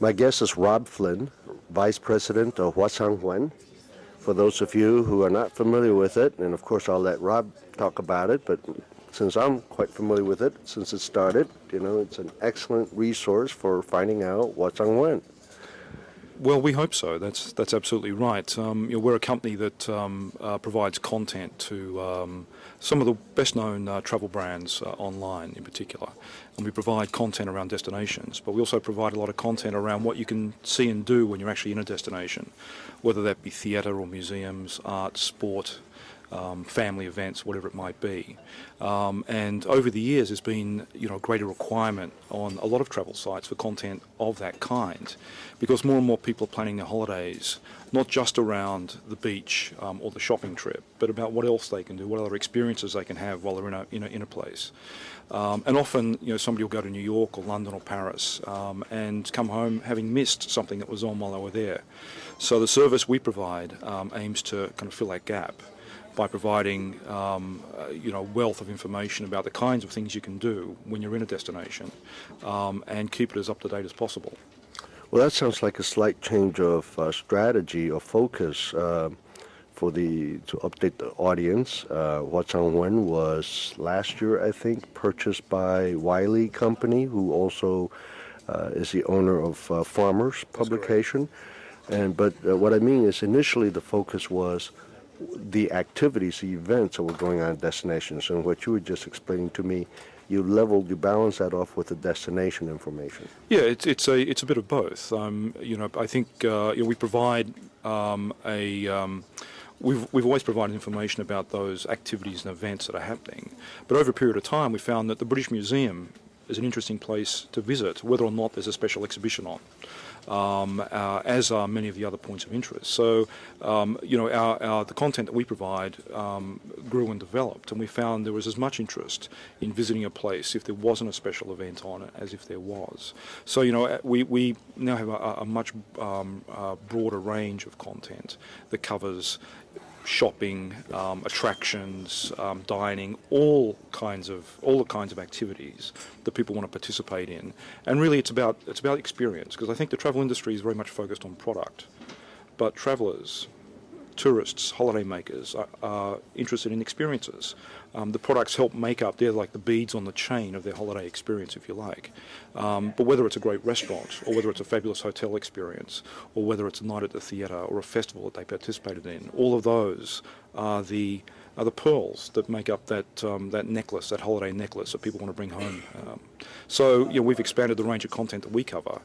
My guest is Rob Flynn, Vice President of WhatsOnWhen. For those of you who are not familiar with it, and of course I'll let Rob talk about it, but since I'm quite familiar with it, since it started, it's an excellent resource for finding out what's on when. Well, we hope so. That's absolutely right. We're a company that provides content to some of the best-known travel brands online in particular. And we provide content around destinations, but we also provide a lot of content around what you can see and do when you're actually in a destination, whether that be theatre or museums, art, sport, family events, whatever it might be. And over the years, there's been a greater requirement on a lot of travel sites for content of that kind, because more and more people are planning their holidays not just around the beach or the shopping trip, but about what else they can do, what other experiences they can have while they're in a place. And often, somebody will go to New York or London or Paris and come home having missed something that was on while they were there. So the service we provide aims to kind of fill that gap by providing wealth of information about the kinds of things you can do when you're in a destination, and keep it as up to date as possible. Well, that sounds like a slight change of strategy or focus to update the audience. WhatsOnWhen was last year, I think, purchased by Wiley Company, who also is the owner of Farmers publication. But what I mean is, initially the focus was the activities, the events that were going on at destinations. And what you were just explaining to me, you balance that off with the destination information. Yeah, it's a bit of both. I think we provide we've always provided information about those activities and events that are happening. But over a period of time, we found that the British Museum is an interesting place to visit, whether or not there's a special exhibition on, as are many of the other points of interest. So, the content that we provide grew and developed, and we found there was as much interest in visiting a place if there wasn't a special event on it as if there was. So, we now have a much broader range of content that covers shopping, attractions, dining, all the kinds of activities that people want to participate in. And really, it's about experience, because I think the travel industry is very much focused on product, but travellers, tourists, holidaymakers are interested in experiences. The products help make up, they're like the beads on the chain of their holiday experience, if you like. But whether it's a great restaurant, or whether it's a fabulous hotel experience, or whether it's a night at the theatre or a festival that they participated in, all of those are the pearls that make up that necklace, that holiday necklace that people want to bring home. So we've expanded the range of content that we cover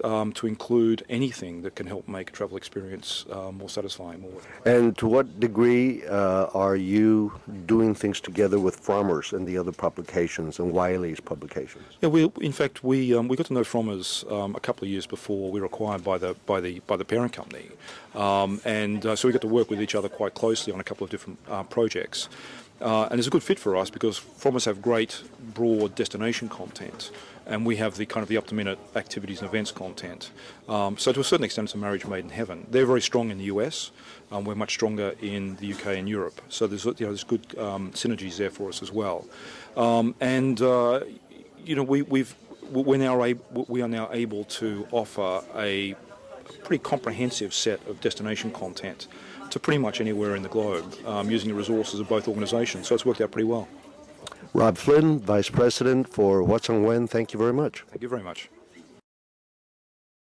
to include anything that can help make a travel experience more satisfying. And to what degree are you doing things together with Farmers and the other publications and Wiley's publications? Yeah, in fact we got to know Farmers a couple of years before we were acquired by the parent company, so we got to work with each other quite closely on a couple of different projects. And it's a good fit for us because Farmers have great broad destination content, and we have the kind of the up-to-minute activities and events content. So to a certain extent, it's a marriage made in heaven. They're very strong in the US. We're much stronger in the UK and Europe. So there's good synergies there for us as well. We are now able to offer a pretty comprehensive set of destination content to pretty much anywhere in the globe, using the resources of both organizations. So it's worked out pretty well. Rob Flynn, Vice President for WhatsOnWhen, thank you very much. Thank you very much.